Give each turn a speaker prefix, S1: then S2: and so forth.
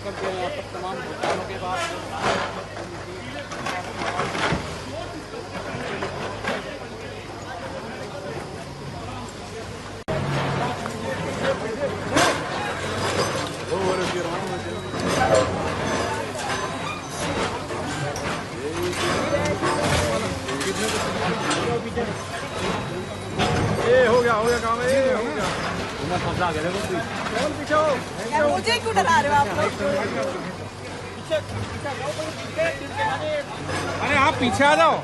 S1: कर दिया यहाँ पर तमाम भुगतानों के बाद।
S2: ये हो गया काम, ये हो गया।
S3: मुझे क्यों डरा रहे हो आप लोग?
S2: अरे आप पीछे आ जाओ।